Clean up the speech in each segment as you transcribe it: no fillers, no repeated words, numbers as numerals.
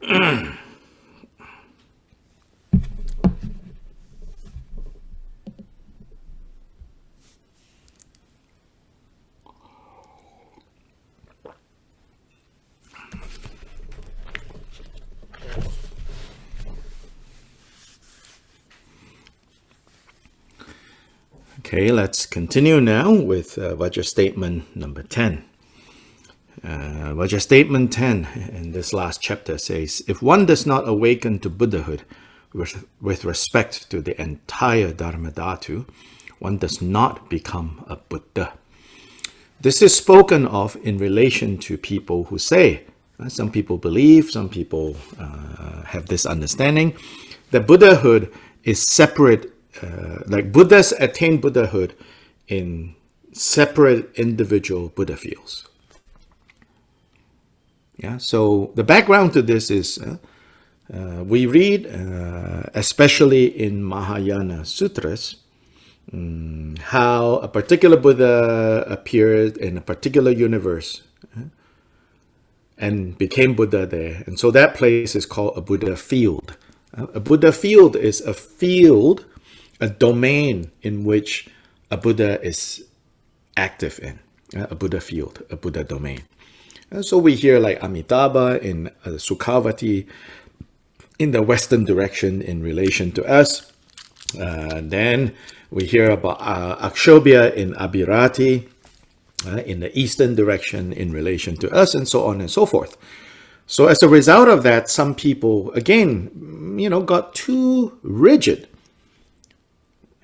Okay, let's continue now with Vajra statement number 10. Vajra statement 10 in this last chapter says, if one does not awaken to Buddhahood with respect to the entire dharmadhatu, one does not become a Buddha. This is spoken of in relation to people who say, some people believe, some people have this understanding, that Buddhahood is separate. Like Buddhas attain Buddhahood in separate individual Buddha fields. Yeah, so the background to this is we read, especially in Mahayana sutras, how a particular Buddha appeared in a particular universe and became Buddha there. And so that place is called a Buddha field. A Buddha field is a field, a domain in which a Buddha is active in, a Buddha field, a Buddha domain. And so we hear like Amitabha in Sukhavati in the western direction in relation to us. Then we hear about Akshobhya in Abhirati in the eastern direction in relation to us, and so on and so forth. So as a result of that, some people, again, got too rigid.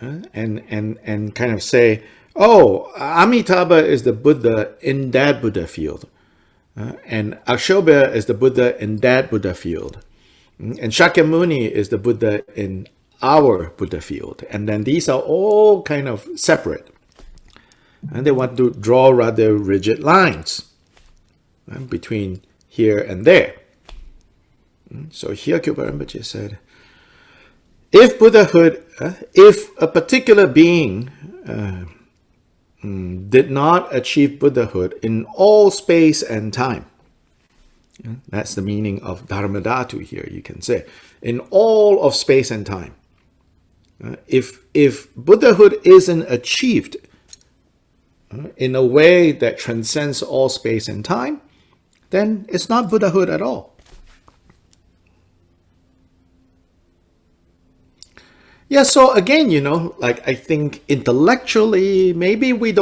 And kind of say, oh, Amitabha is the Buddha in that Buddha field. And Akshobhya is the Buddha in that Buddha field. And Shakyamuni is the Buddha in our Buddha field. And then these are all kind of separate. And they want to draw rather rigid lines between here and there. So here Kyopa Rinpoche said, if Buddhahood, if a particular being did not achieve Buddhahood in all space and time, that's the meaning of dharmadhatu here, you can say, in all of space and time. If Buddhahood isn't achieved in a way that transcends all space and time, then it's not Buddhahood at all. Yeah, so again, like I think intellectually, maybe we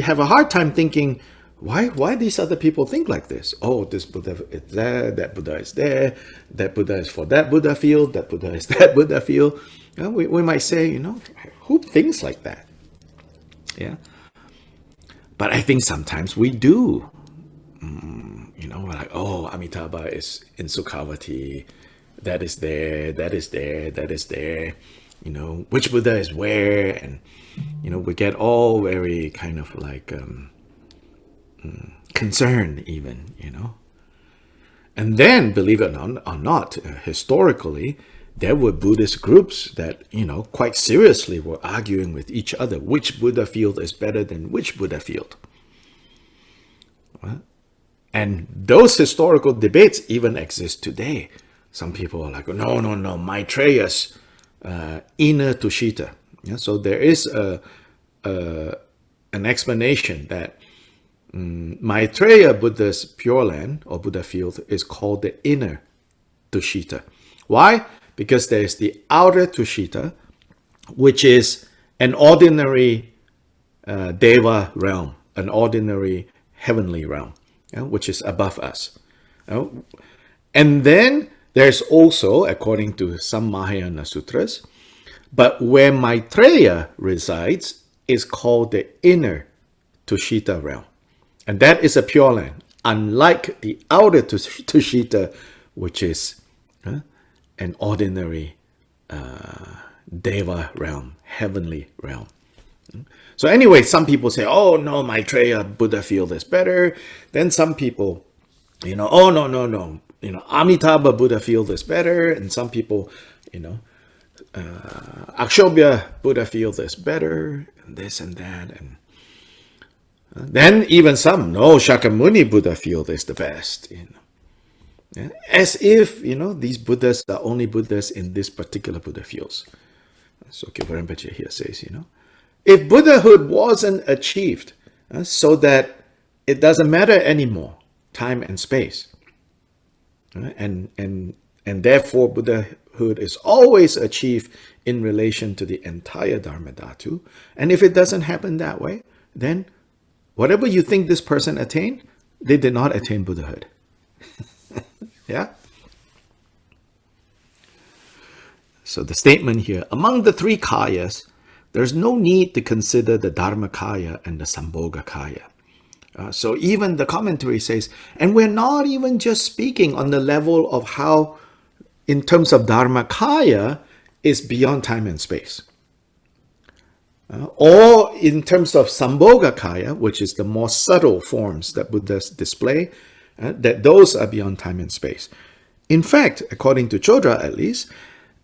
have a hard time thinking, why these other people think like this? Oh, this Buddha is there, that Buddha is there, that Buddha is for that Buddha field, that Buddha is that Buddha field. We might say, who thinks like that? Yeah. But I think sometimes we do. We're like, oh, Amitabha is in Sukhavati, that is there, that is there, that is there. Which Buddha is where, and we get all very kind of like concerned even, and then, believe it or not, historically there were Buddhist groups that quite seriously were arguing with each other which Buddha field is better than which Buddha field. And those historical debates even exist today. Some people are like, no, Maitreya's inner Tushita. Yeah, so there is an explanation that Maitreya Buddha's Pure Land or Buddha field is called the inner Tushita. Why? Because there is the outer Tushita, which is an ordinary Deva realm, an ordinary heavenly realm, which is above us. And then there's also, according to some Mahayana sutras, but where Maitreya resides is called the inner Tushita realm. And that is a Pure Land, unlike the outer Tushita, which is an ordinary Deva realm, heavenly realm. So anyway, some people say, oh no, Maitreya Buddha field is better. Then some people, oh no, Amitabha Buddha field is better. And some people, Akshobhya Buddha field is better, and this and that. And then even some, no, Shakyamuni Buddha field is the best. Yeah? As if, these Buddhas are only Buddhas in this particular Buddha fields. So Kyopo Rinpoche here says, if Buddhahood wasn't achieved, so that it doesn't matter anymore, time and space, and therefore Buddhahood is always achieved in relation to the entire dharmadhatu, and if it doesn't happen that way, then whatever you think this person attained, they did not attain Buddhahood. Yeah? So the statement here, among the three kayas, there's no need to consider the dharmakaya and the sambhogkaya. So even the commentary says, and we're not even just speaking on the level of how, in terms of dharmakaya, is beyond time and space. Or in terms of sambhogkaya, which is the more subtle forms that Buddhas display, that those are beyond time and space. In fact, according to Chodra at least,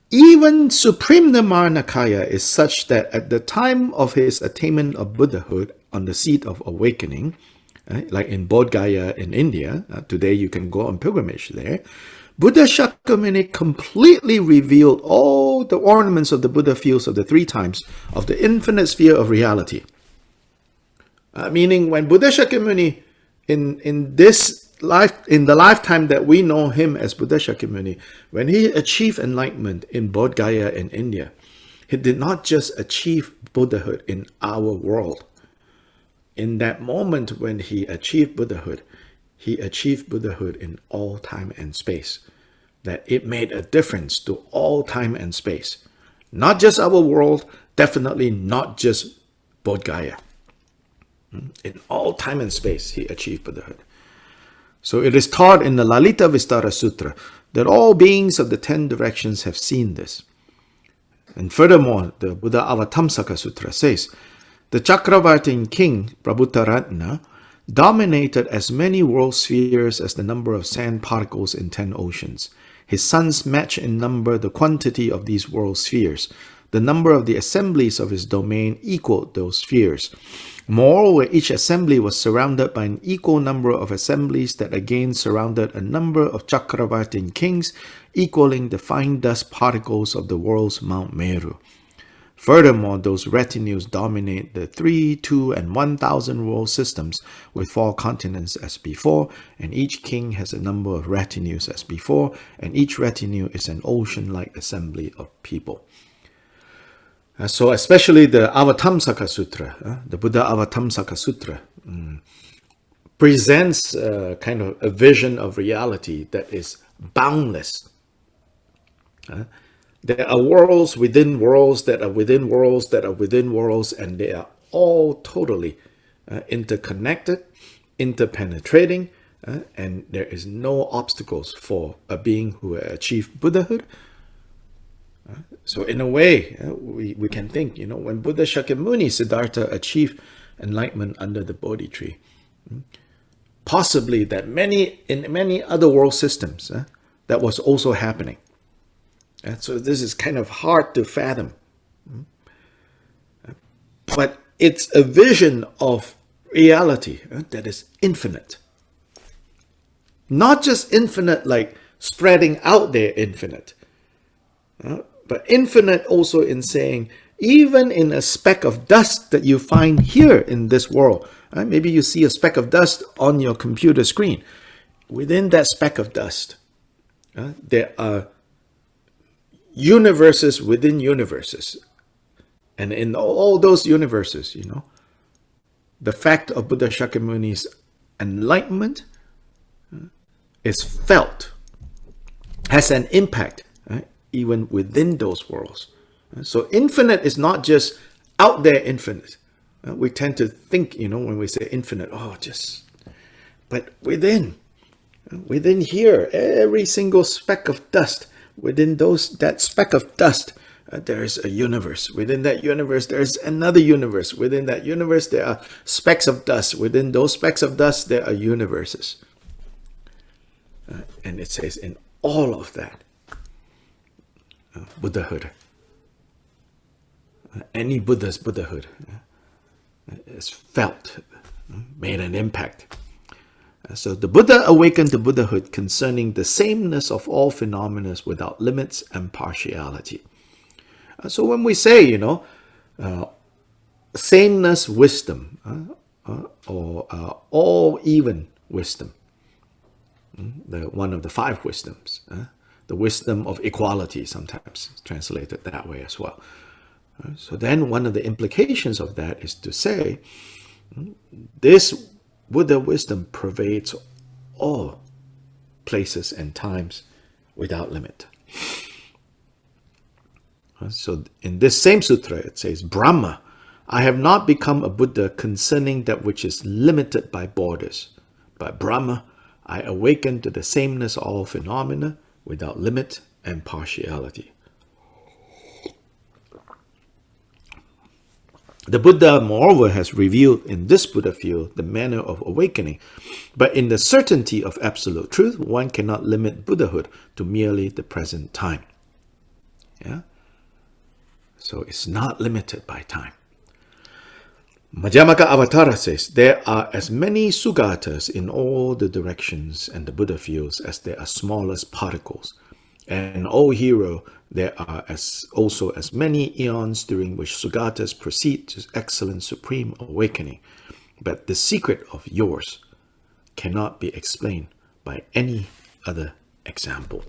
even Supreme Nirmanakaya is such that at the time of his attainment of Buddhahood on the seat of awakening, like in Bodh Gaya in India, today you can go on pilgrimage there, Buddha Shakyamuni completely revealed all the ornaments of the Buddha fields of the three times of the infinite sphere of reality. Meaning when Buddha Shakyamuni in this life, in the lifetime that we know him as Buddha Shakyamuni, when he achieved enlightenment in Bodh Gaya in India, he did not just achieve Buddhahood in our world. In that moment when he achieved Buddhahood, he achieved Buddhahood in all time and space. That it made a difference to all time and space. Not just our world, definitely not just Bodh Gaya. In all time and space, he achieved Buddhahood. So it is taught in the Lalita Vistara Sutra that all beings of the 10 directions have seen this. And furthermore, the Buddha Avatamsaka Sutra says, the Chakravartin king, Prabhutaratna, dominated as many world spheres as the number of sand particles in 10 oceans. His sons match in number the quantity of these world spheres. The number of the assemblies of his domain equaled those spheres. Moreover, each assembly was surrounded by an equal number of assemblies that again surrounded a number of Chakravartin kings, equaling the fine dust particles of the world's Mount Meru. Furthermore, those retinues dominate the 3, 2, and 1,000 world systems with 4 continents as before, and each king has a number of retinues as before, and each retinue is an ocean-like assembly of people. So especially the Avatamsaka Sutra, the Buddha Avatamsaka Sutra, presents kind of a vision of reality that is boundless. There are worlds within worlds that are within worlds that are within worlds, and they are all totally interconnected, interpenetrating, and there is no obstacles for a being who achieved Buddhahood. So in a way, we can think, when Buddha Shakyamuni Siddhartha achieved enlightenment under the Bodhi tree, possibly that in many other world systems, that was also happening. So this is kind of hard to fathom. But it's a vision of reality that is infinite. Not just infinite like spreading out there infinite, but infinite also in saying, even in a speck of dust that you find here in this world, maybe you see a speck of dust on your computer screen. Within that speck of dust, there are universes within universes. And in all those universes, the fact of Buddha Shakyamuni's enlightenment is felt, has an impact, even within those worlds. So infinite is not just out there infinite. We tend to think, when we say infinite, but within here, every single speck of dust, within that speck of dust, there is a universe. Within that universe, there is another universe. Within that universe, there are specks of dust. Within those specks of dust, there are universes. And it says in all of that, Buddhahood, any Buddha's Buddhahood is felt, made an impact. So the Buddha awakened to Buddhahood concerning the sameness of all phenomena without limits and partiality. So when we say, sameness wisdom, or all even wisdom, one of the five wisdoms, the wisdom of equality, sometimes translated that way as well. So then one of the implications of that is to say, this Buddha wisdom pervades all places and times without limit. So in this same sutra, it says, Brahma, I have not become a Buddha concerning that which is limited by borders. But Brahma, I awaken to the sameness of all phenomena without limit and partiality. The Buddha, moreover, has revealed in this Buddha field the manner of awakening. But in the certainty of absolute truth, one cannot limit Buddhahood to merely the present time. Yeah? So it's not limited by time. Madhyamaka Avatara says, there are as many Sugatas in all the directions and the Buddha fields as there are smallest particles. And, O hero, there are also as many eons during which Sugatas proceed to excellent supreme awakening. But the secret of yours cannot be explained by any other example.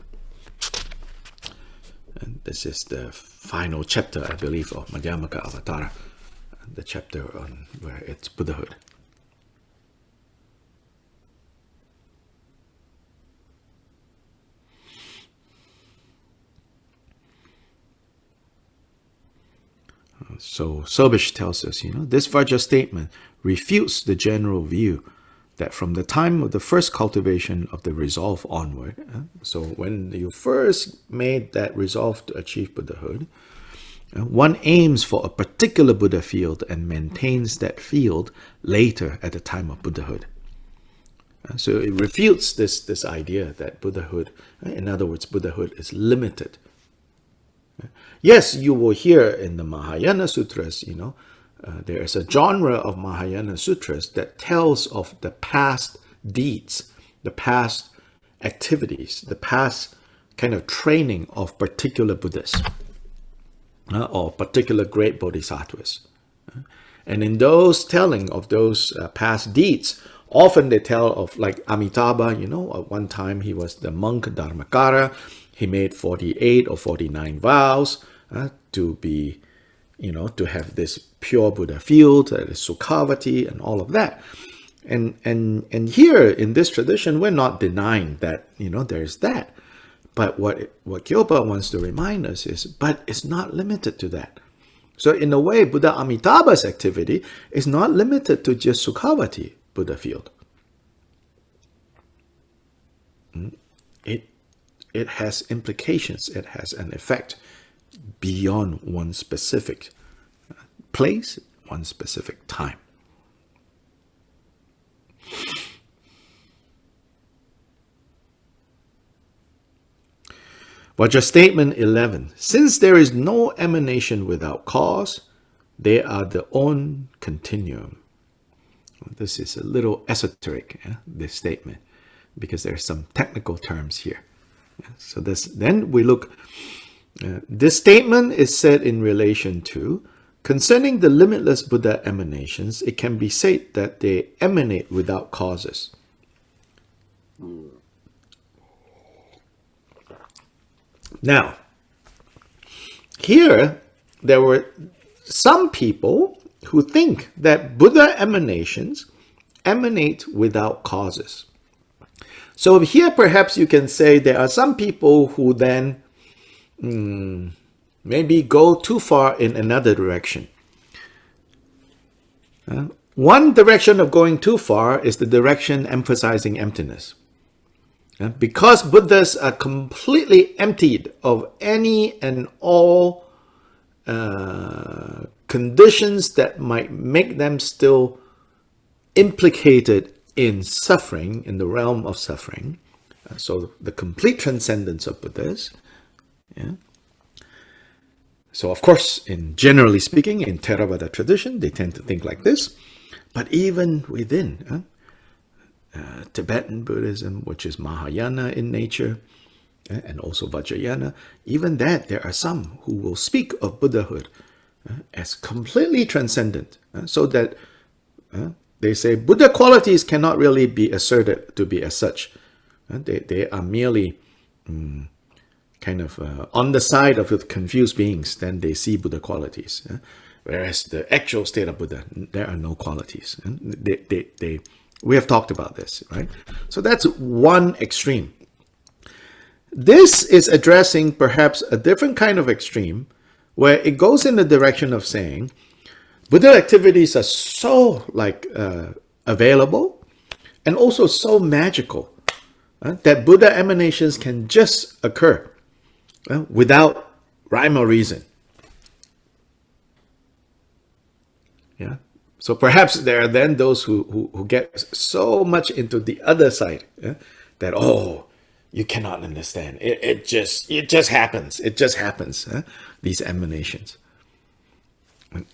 And this is the final chapter, I believe, of Madhyamaka Avatara, the chapter on where it's Buddhahood. So Sobish tells us, this Vajra statement refutes the general view that from the time of the first cultivation of the resolve onward, so when you first made that resolve to achieve Buddhahood, one aims for a particular Buddha field and maintains that field later at the time of Buddhahood. So it refutes this idea that Buddhahood, in other words, Buddhahood is limited. Yes, you will hear in the Mahayana Sutras, there is a genre of Mahayana Sutras that tells of the past deeds, the past activities, the past kind of training of particular Buddhas or particular great bodhisattvas. And in those telling of those past deeds, often they tell of like Amitabha, at one time he was the monk Dharmakara. He made 48 or 49 vows to be, to have this pure Buddha field, Sukhavati, and all of that. And here in this tradition, we're not denying that, there's that. But what Kyopa wants to remind us is, but it's not limited to that. So in a way, Buddha Amitabha's activity is not limited to just Sukhavati Buddha field. It has implications, it has an effect beyond one specific place, one specific time. Vajra statement 11. Since there is no emanation without cause, they are their own continuum. This is a little esoteric, this statement, because there are some technical terms here. So then we look, this statement is said in relation to, concerning the limitless Buddha emanations, it can be said that they emanate without causes. Now, here there were some people who think that Buddha emanations emanate without causes. So here perhaps you can say there are some people who then maybe go too far in another direction. One direction of going too far is the direction emphasizing emptiness. Because Buddhas are completely emptied of any and all conditions that might make them still implicated in suffering, in the realm of suffering. So the complete transcendence of Buddhas. So of course, generally speaking, in Theravada tradition, they tend to think like this. But even within, Tibetan Buddhism, which is Mahayana in nature, and also Vajrayana, even that there are some who will speak of Buddhahood as completely transcendent, so that they say Buddha qualities cannot really be asserted to be as such. They are merely kind of on the side of the confused beings. Then they see Buddha qualities, whereas the actual state of Buddha, there are no qualities. We have talked about this, right? So that's one extreme. This is addressing perhaps a different kind of extreme, where it goes in the direction of saying Buddha activities are so available and also so magical that Buddha emanations can just occur without rhyme or reason. Yeah. So perhaps there are then those who get so much into the other side that, oh, you cannot understand. It just happens. It just happens. These emanations.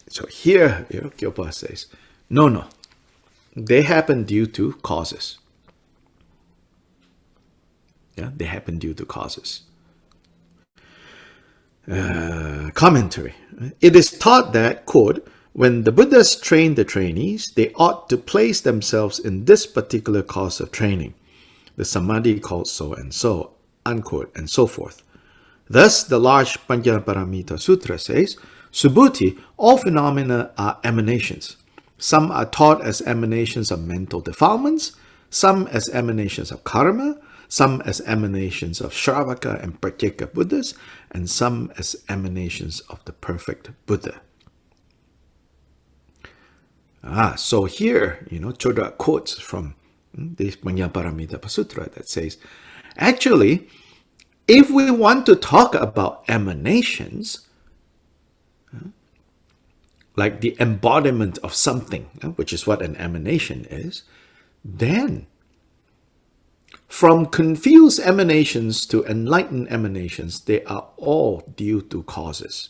So here, Kyopa says, no. They happen due to causes. Yeah, they happen due to causes. Commentary. It is taught that, quote, when the Buddhas train the trainees, they ought to place themselves in this particular course of training. The samadhi called so and so, unquote, and so forth. Thus, the large Panchaparamita Sutra says, Subhuti, all phenomena are emanations. Some are taught as emanations of mental defilements, some as emanations of karma, some as emanations of Shravaka and Pratyeka Buddhas, and some as emanations of the perfect Buddha. So here, Chodra quotes from this Panchaparamita Sutra that says, actually, if we want to talk about emanations, like the embodiment of something, which is what an emanation is, then from confused emanations to enlightened emanations, they are all due to causes.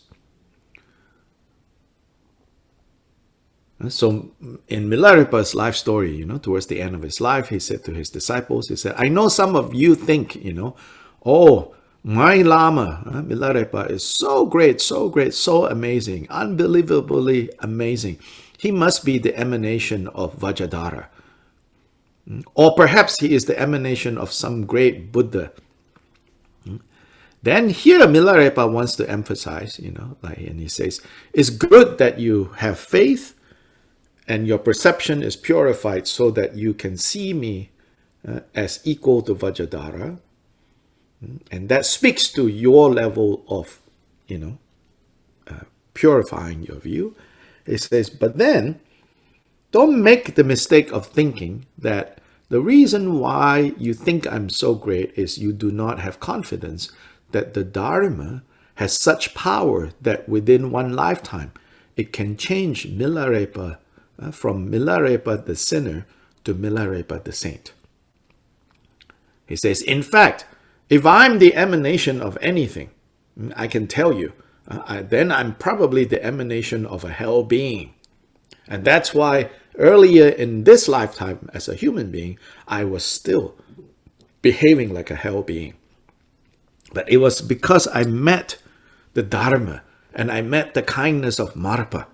So in Milarepa's life story, towards the end of his life, he said to his disciples, he said, I know some of you think, oh, my Lama, Milarepa, is so great, so amazing, unbelievably amazing. He must be the emanation of Vajradhara. Or perhaps he is the emanation of some great Buddha. Then here Milarepa wants to emphasize, and he says, it's good that you have faith and your perception is purified so that you can see me as equal to Vajradhara. And that speaks to your level of, purifying your view. It says, but then don't make the mistake of thinking that the reason why you think I'm so great is you do not have confidence that the Dharma has such power that within one lifetime it can change Milarepa from Milarepa the sinner to Milarepa the saint. He says, in fact, if I'm the emanation of anything, I can tell you, then I'm probably the emanation of a hell being. And that's why earlier in this lifetime as a human being, I was still behaving like a hell being. But it was because I met the Dharma and I met the kindness of Marpa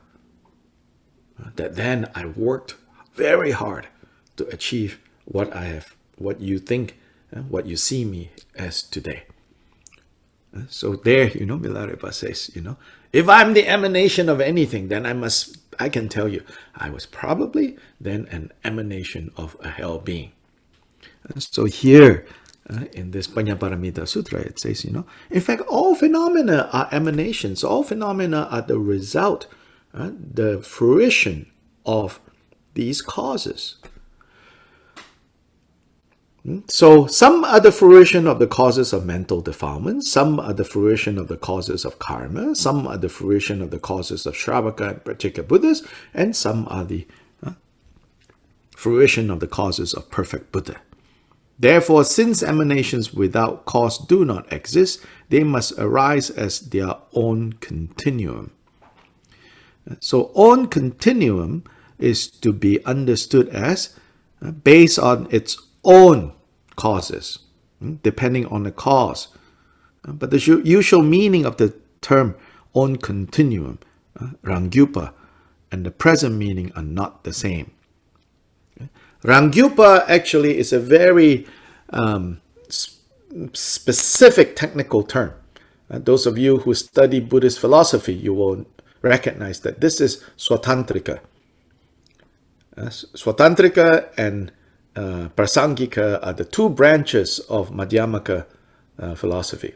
that then I worked very hard to achieve what you think, what you see me as today. So there, Milarepa says, if I'm the emanation of anything, then I can tell you, I was probably then an emanation of a hell being. So here, in this Panchaparamita Sutra, it says, in fact, all phenomena are emanations. All phenomena are the result, the fruition of these causes. So some are the fruition of the causes of mental defilement, some are the fruition of the causes of karma, some are the fruition of the causes of Shravaka and Pratyeka Buddhas, and some are the fruition of the causes of perfect Buddha. Therefore, since emanations without cause do not exist, they must arise as their own continuum. So own continuum is to be understood as based on its own causes, depending on the cause. But the usual meaning of the term own continuum, rgyud, and the present meaning are not the same. Rgyud actually is a very specific technical term. Those of you who study Buddhist philosophy, you will recognize that this is swatantrika. Swatantrika and prasangika are the two branches of Madhyamaka philosophy.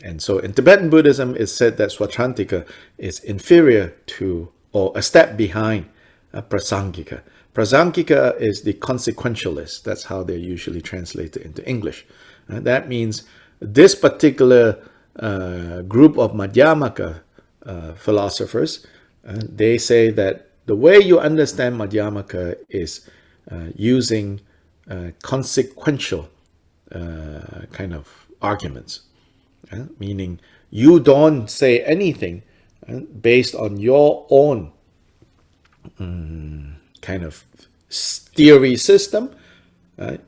And so in Tibetan Buddhism, it's said that swatantrika is inferior to, or a step behind, prasangika. Prasangika is the consequentialist. That's how they're usually translated into English. That means this particular group of Madhyamaka philosophers, they say that the way you understand Madhyamaka is using consequential kind of arguments, meaning you don't say anything based on your own kind of theory system.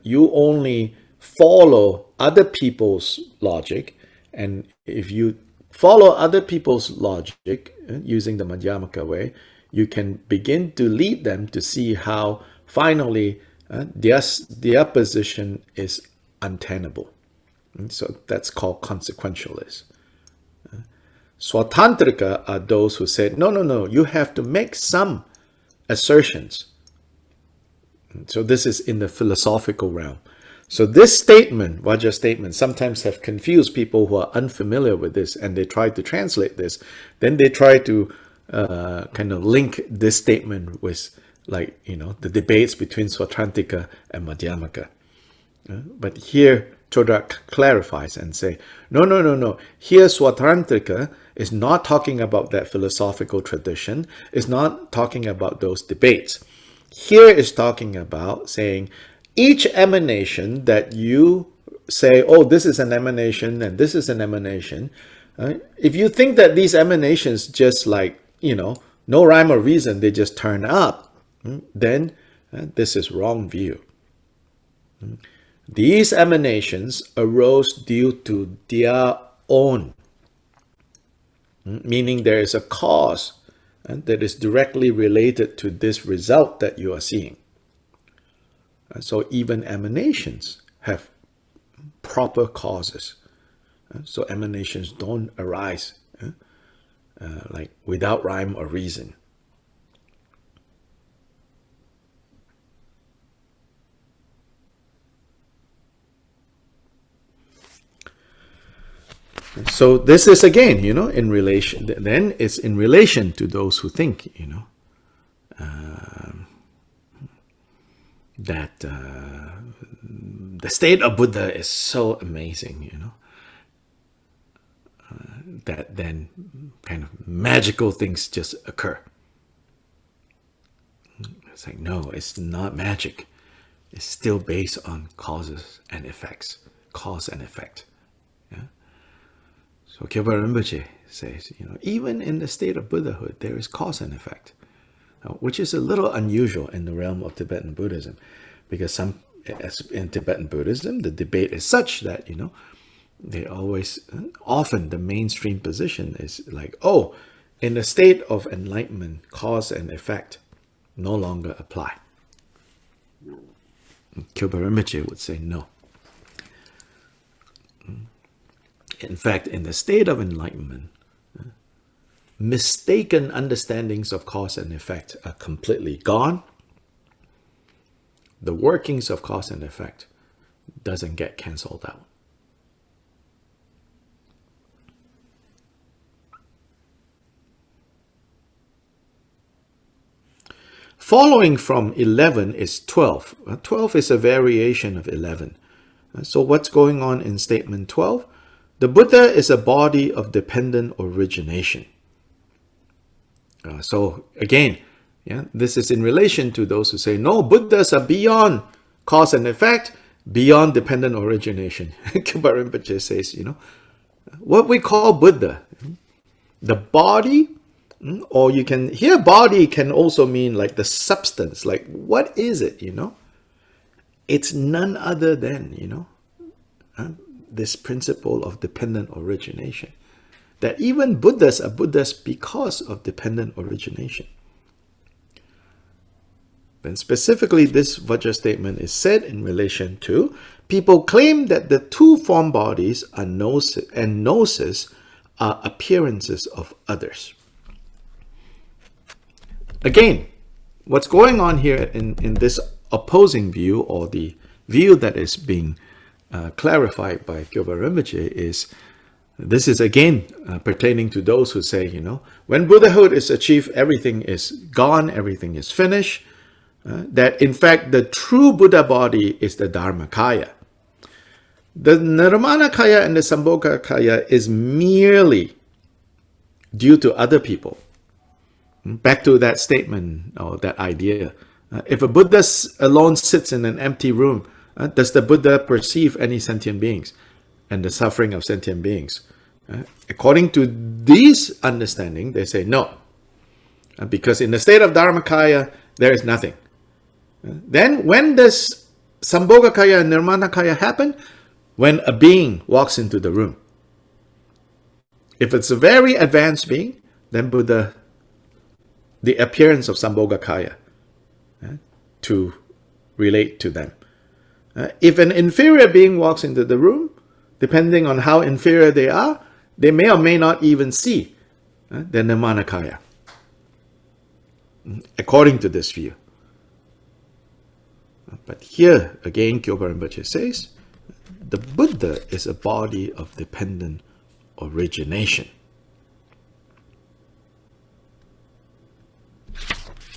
You only follow other people's logic, and if you follow other people's logic using the Madhyamaka way, you can begin to lead them to see how finally their position is untenable. So that's called consequentialists. Swatantrika are those who said, no, you have to make some assertions. So this is in the philosophical realm. So this statement, Vajra statement, sometimes have confused people who are unfamiliar with this, and they try to translate this. Then they try to kind of link this statement with, like, the debates between Swatantrika and Madhyamaka. But here Chodrak clarifies and say, no. Here Swatantrika is not talking about that philosophical tradition. It's not talking about those debates. Here is talking about saying each emanation that you say, oh, this is an emanation and this is an emanation. If you think that these emanations just like, no rhyme or reason, they just turn up, then this is wrong view. These emanations arose due to their own, meaning there is a cause that is directly related to this result that you are seeing. So even emanations have proper causes. So emanations don't arise like without rhyme or reason. So this is again, in relation. Then it's in relation to those who think, that the state of Buddha is so amazing, that then kind of magical things just occur. It's like, no, it's not magic. It's still based on causes and effects, cause and effect. Yeah. So Khyalpa Rinpoche says, even in the state of Buddhahood, there is cause and effect, which is a little unusual in the realm of Tibetan Buddhism, because in Tibetan Buddhism, the debate is such that, they always, often the mainstream position is like, oh, in the state of enlightenment, cause and effect no longer apply. Khyalpa Rinpoche would say no. In fact, in the state of enlightenment, mistaken understandings of cause and effect are completely gone. The workings of cause and effect doesn't get cancelled out. Following from 11 is 12. 12 is a variation of 11. So what's going on in statement 12? The Buddha is a body of dependent origination. So again, this is in relation to those who say, no, Buddhas are beyond cause and effect, beyond dependent origination. Khyalpa Rinpoche says, what we call Buddha, the body Or you can, here body can also mean like the substance, like what is it, It's none other than, this principle of dependent origination. That even Buddhas are Buddhas because of dependent origination. Then specifically, this Vajra statement is said in relation to people claim that the two form bodies are gnosis, and gnosis are appearances of others. Again, what's going on here in this opposing view, or the view that is being clarified by Gyoba Rinpoche, is this is again pertaining to those who say, when Buddhahood is achieved, everything is gone, everything is finished. That in fact, the true Buddha body is the dharmakaya. The nirmanakaya and the sambhogkaya is merely due to other people. Back to that statement or that idea. If a Buddha alone sits in an empty room, does the Buddha perceive any sentient beings and the suffering of sentient beings? According to these understanding, they say no. Because in the state of dharmakaya, there is nothing. Then when does sambhogkaya and nirmanakaya happen? When a being walks into the room. If it's a very advanced being, then Buddha, the appearance of sambhogkaya to relate to them. If an inferior being walks into the room, depending on how inferior they are, they may or may not even see the nirmanakaya, according to this view. But here, again, Gyoba Rinpoche says, the Buddha is a body of dependent origination.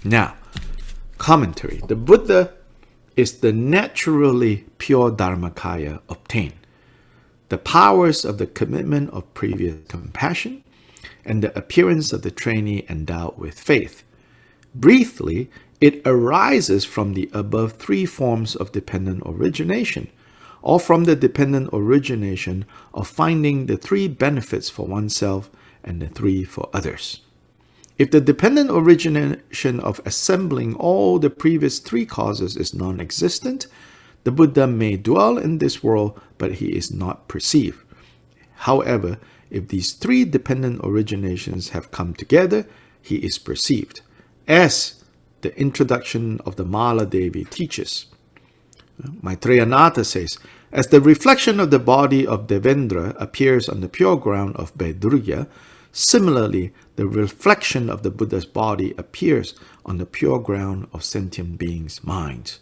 Now, commentary. The Buddha is the naturally pure dharmakaya obtained. The powers of the commitment of previous compassion and the appearance of the trainee endowed with faith. Briefly, it arises from the above three forms of dependent origination, or from the dependent origination of finding the three benefits for oneself and the three for others. If the dependent origination of assembling all the previous three causes is non-existent, the Buddha may dwell in this world, but he is not perceived. However, if these three dependent originations have come together, he is perceived, as the introduction of the Mala Devi teaches. Maitreyanatha says, as the reflection of the body of Devendra appears on the pure ground of Vaidurya, similarly, the reflection of the Buddha's body appears on the pure ground of sentient beings' minds.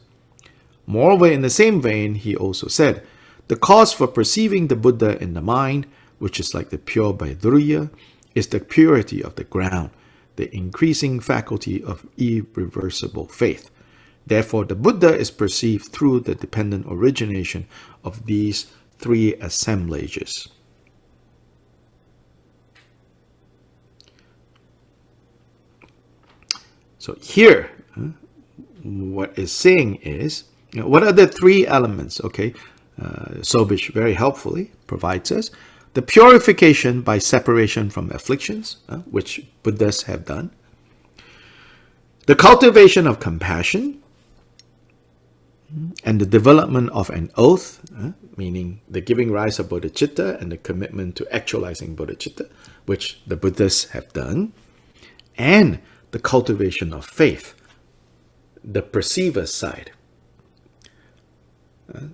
Moreover, in the same vein, he also said, the cause for perceiving the Buddha in the mind, which is like the pure Vaidurya, is the purity of the ground, the increasing faculty of irreversible faith. Therefore, the Buddha is perceived through the dependent origination of these three assemblages. So here, what is saying is, what are the three elements? Okay, Sobish very helpfully provides us the purification by separation from afflictions, which Buddhas have done. The cultivation of compassion, and the development of an oath, meaning the giving rise of bodhicitta and the commitment to actualizing bodhicitta, which the Buddhas have done, and the cultivation of faith, the perceiver side.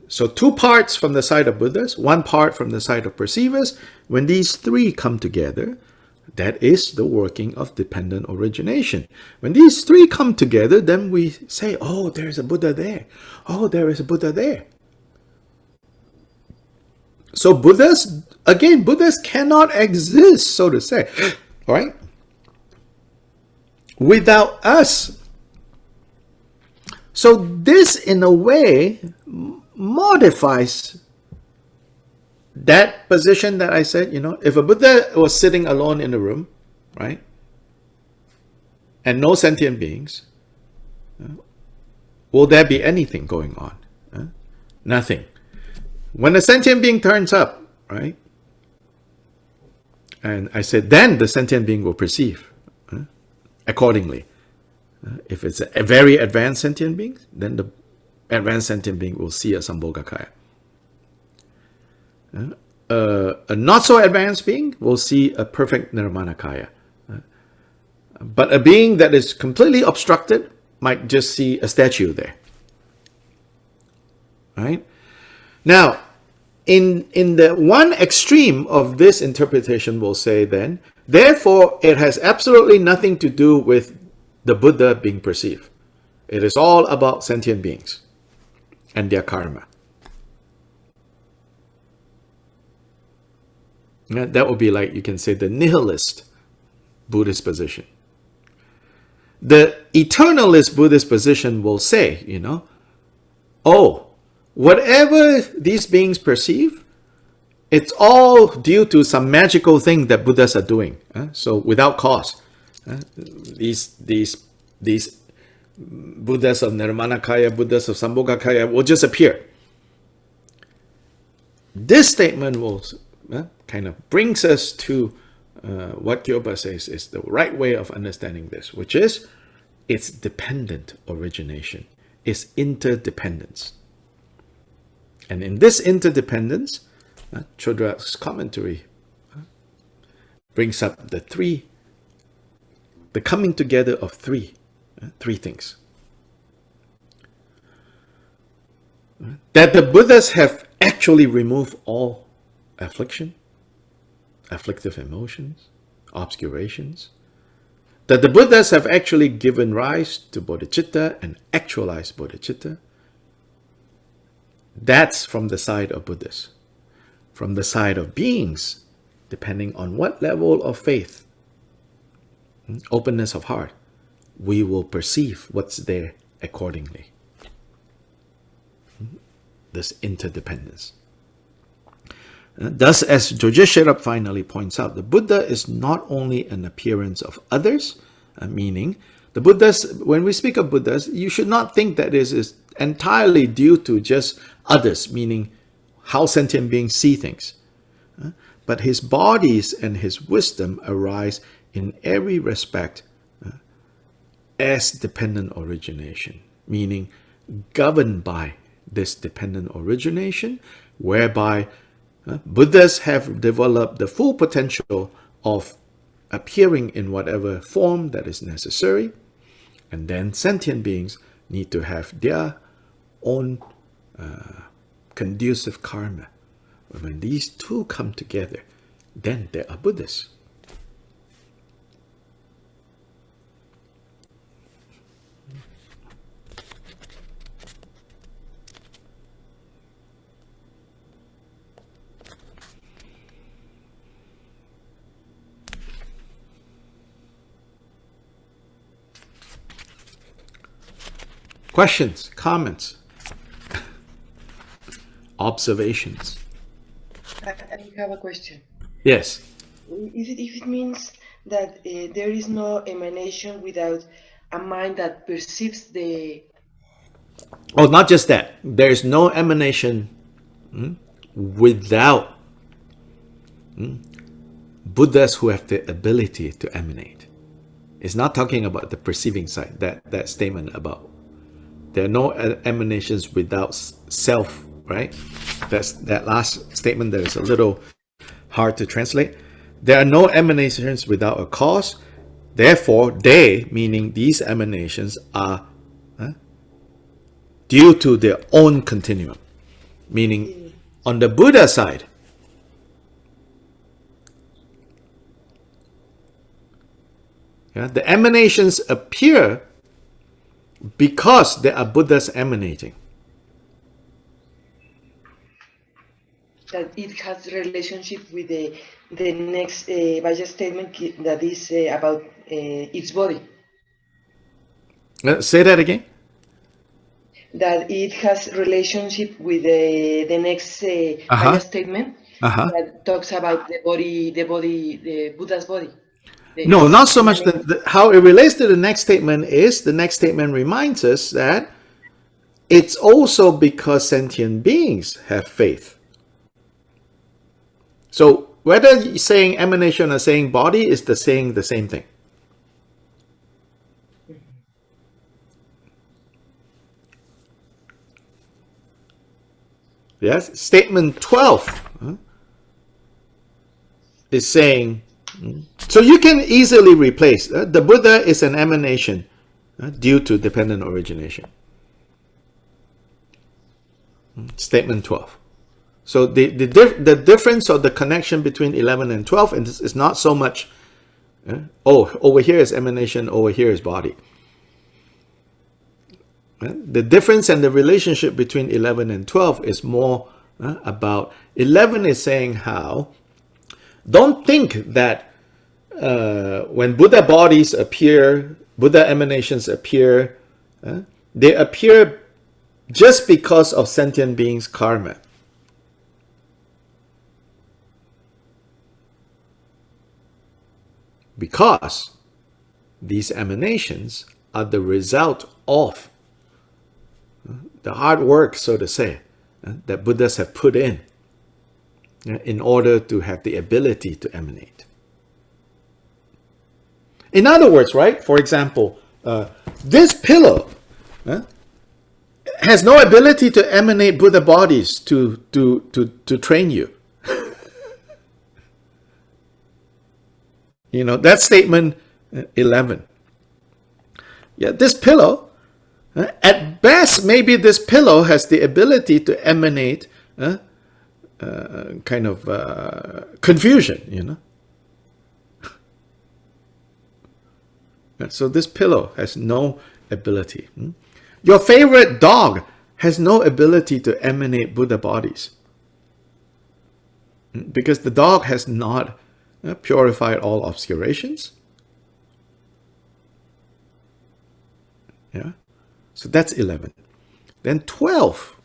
So two parts from the side of Buddhas, one part from the side of perceivers. When these three come together, that is the working of dependent origination. When these three come together, then we say, oh, there's a Buddha there. Oh, there is a Buddha there. So Buddhas, again, Buddhas cannot exist, so to say, all right, without us. So this, in a way, modifies that position that I said, if a Buddha was sitting alone in a room, right, and no sentient beings, will there be anything going on? Nothing. When a sentient being turns up, right, and I said, then the sentient being will perceive. accordingly. If it's a very advanced sentient being, then the advanced sentient being will see a sambhogkaya. A not so advanced being will see a perfect nirmanakaya. But a being that is completely obstructed might just see a statue there. Right? Now, in the one extreme of this interpretation will say then, therefore it has absolutely nothing to do with the Buddha being perceived. It is all about sentient beings and their karma. That would be like, you can say, the nihilist Buddhist position. The eternalist Buddhist position will say, oh, whatever these beings perceive, it's all due to some magical thing that Buddhas are doing. So without cause, these Buddhas of Nirmanakaya, Buddhas of Sambhogkaya will just appear. This statement will kind of brings us to what Kyoba says is the right way of understanding this, which is it's dependent origination, it's interdependence. And in this interdependence, Chodra's commentary brings up the coming together of three things. That the Buddhas have actually removed all affliction, afflictive emotions, obscurations. That the Buddhas have actually given rise to bodhicitta and actualized bodhicitta. That's from the side of Buddhists. From the side of beings, depending on what level of faith, openness of heart, we will perceive what's there accordingly. This interdependence. Thus, as Joje Sherab finally points out, the Buddha is not only an appearance of others, meaning the Buddhas, when we speak of Buddhas, you should not think that this is entirely due to just others, meaning how sentient beings see things. But his bodies and his wisdom arise in every respect as dependent origination, meaning governed by this dependent origination, whereby Buddhas have developed the full potential of appearing in whatever form that is necessary, and then sentient beings need to have their own conducive karma. When these two come together, then there are Buddhas. Questions, comments, observations? I have a question. Yes. If it means that there is no emanation without a mind that perceives the... Oh, not just that. There is no emanation without Buddhas who have the ability to emanate. It's not talking about the perceiving side, that statement about there are no emanations without self, right? That's that last statement that is a little hard to translate. There are no emanations without a cause. Therefore, they, meaning these emanations, are due to their own continuum. Meaning, on the Buddha side, the emanations appear because there are Buddhas emanating. That it has relationship with the next Vajra statement that is about its body. Say that again. That it has relationship with the next Vajra statement that talks about the body, the Buddha's body. No, not so much. How it relates to the next statement is the next statement reminds us that it's also because sentient beings have faith. So whether you're saying emanation or saying body is saying the same thing. Yes, statement 12 is saying, so you can easily replace the Buddha is an emanation due to dependent origination. Statement 12. So the difference or the connection between 11 and 12 is not so much, oh, over here is emanation, over here is body. The difference and the relationship between 11 and 12 is more about, 11 is saying how, don't think that when Buddha bodies appear, Buddha emanations appear, they appear just because of sentient beings' karma. Because these emanations are the result of the hard work, so to say, that Buddhas have put in order to have the ability to emanate. In other words, right, for example, this pillow has no ability to emanate Buddha bodies to train you. You know, that's statement 11. Yeah, this pillow, at best, maybe this pillow has the ability to emanate kind of confusion, you know. So this pillow has no ability. Your favorite dog has no ability to emanate Buddha bodies, because the dog has not purified all obscurations. Yeah. So that's 11. Then 12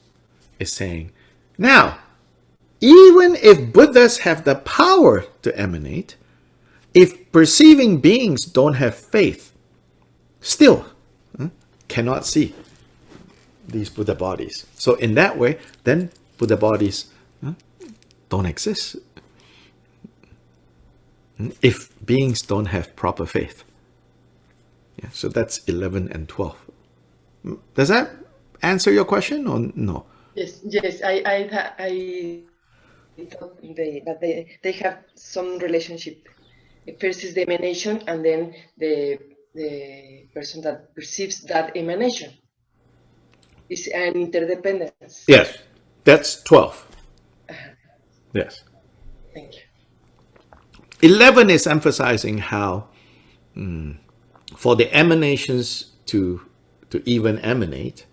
is saying, now, even if Buddhas have the power to emanate, if perceiving beings don't have faith, still cannot see these Buddha bodies. So in that way, then Buddha bodies don't exist. If beings don't have proper faith. Yeah, so that's 11 and 12. Does that answer your question or no? Yes, yes. I thought they have some relationship. First is the emanation, and then the person that perceives that emanation. It's an interdependence. Yes, that's 12. Yes. Thank you. 11 is emphasizing how for the emanations to even emanate,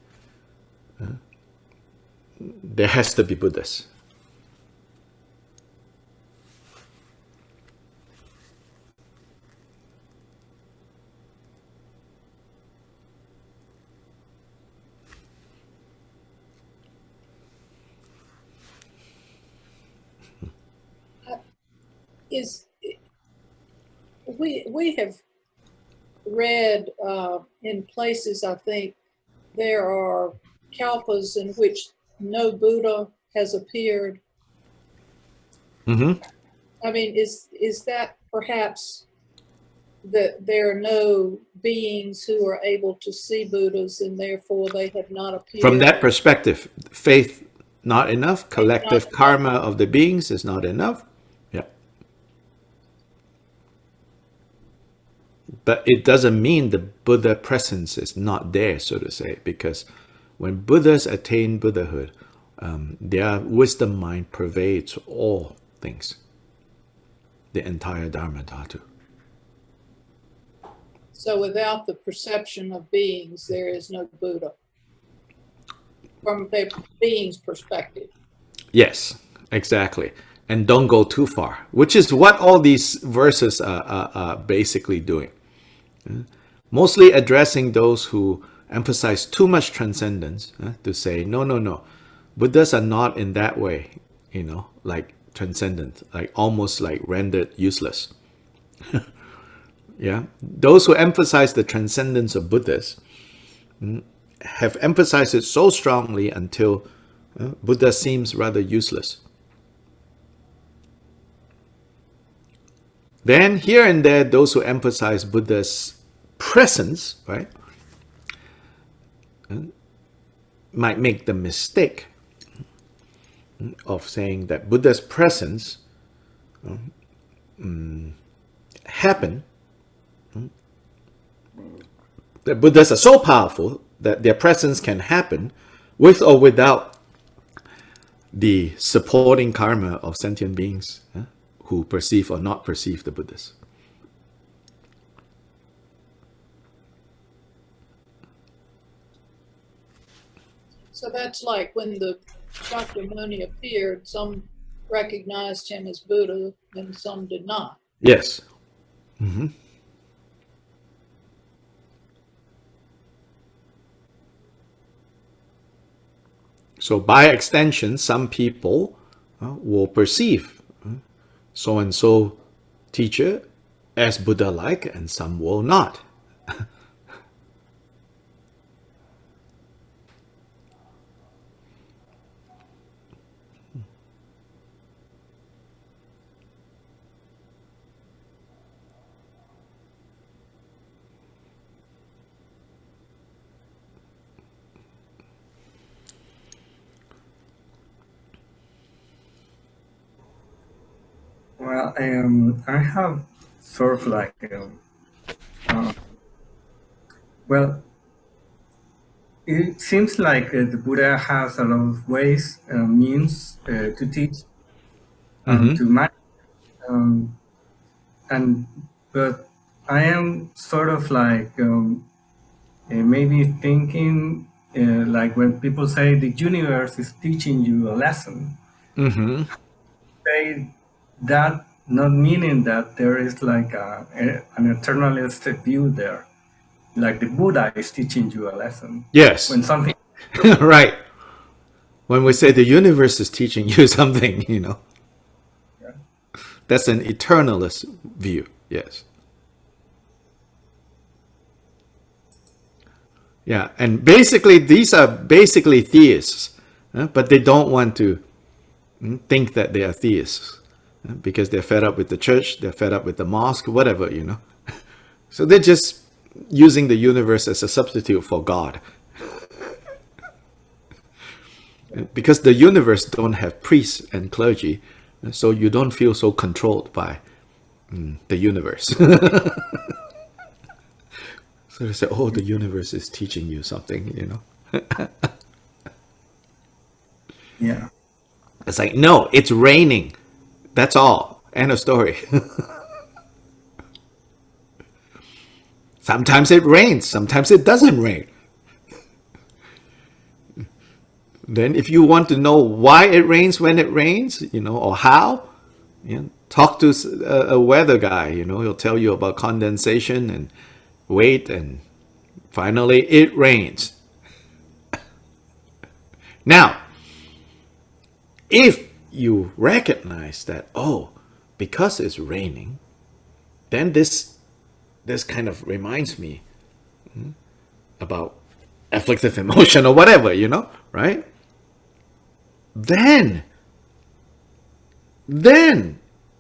there has to be Buddhas. We have read in places, I think, there are kalpas in which no Buddha has appeared. I mean, is that perhaps that there are no beings who are able to see Buddhas and therefore they have not appeared? From that perspective, faith not enough, collective karma of the beings is not enough. Yeah. But it doesn't mean the Buddha presence is not there, so to say, because when Buddhas attain Buddhahood, their wisdom mind pervades all things, the entire dharmadhatu. So without the perception of beings, there is no Buddha, from the being's perspective. Yes, exactly. And don't go too far, which is what all these verses are basically doing. Mostly addressing those who emphasize too much transcendence, to say, no, Buddhas are not in that way, you know, like transcendent, like almost like rendered useless. Yeah, those who emphasize the transcendence of Buddhas have emphasized it so strongly until Buddha seems rather useless. Then here and there, those who emphasize Buddha's presence, right, might make the mistake of saying that Buddha's presence happen. The Buddhas are so powerful that their presence can happen with or without the supporting karma of sentient beings who perceive or not perceive the Buddhas. So that's like when the Shakyamuni appeared, some recognized him as Buddha and some did not. Yes. Mm-hmm. So by extension, some people will perceive so-and-so teacher as Buddha-like, and some will not. Well, I have sort of like, well, it seems like the Buddha has a lot of ways, means to teach, to manage, but I am sort of like maybe thinking like when people say the universe is teaching you a lesson, say that not meaning that there is like an eternalistic view there, like the Buddha is teaching you a lesson. Yes. When something right. When we say the universe is teaching you something, yeah. That's an eternalist view. Yes. Yeah, and basically these are basically theists, but they don't want to think that they are theists because they're fed up with the church, they're fed up with the mosque, whatever, So they're just using the universe as a substitute for God. Because the universe don't have priests and clergy, so you don't feel so controlled by the universe. So they say, oh, the universe is teaching you something, Yeah. It's like, no, it's raining. That's all. End of story. Sometimes it rains. Sometimes it doesn't rain. Then if you want to know why it rains when it rains, or how, talk to a weather guy, he'll tell you about condensation and weight, and finally it rains. Now, if you recognize that, oh, because it's raining, then this kind of reminds me about afflictive emotion or whatever, right? Then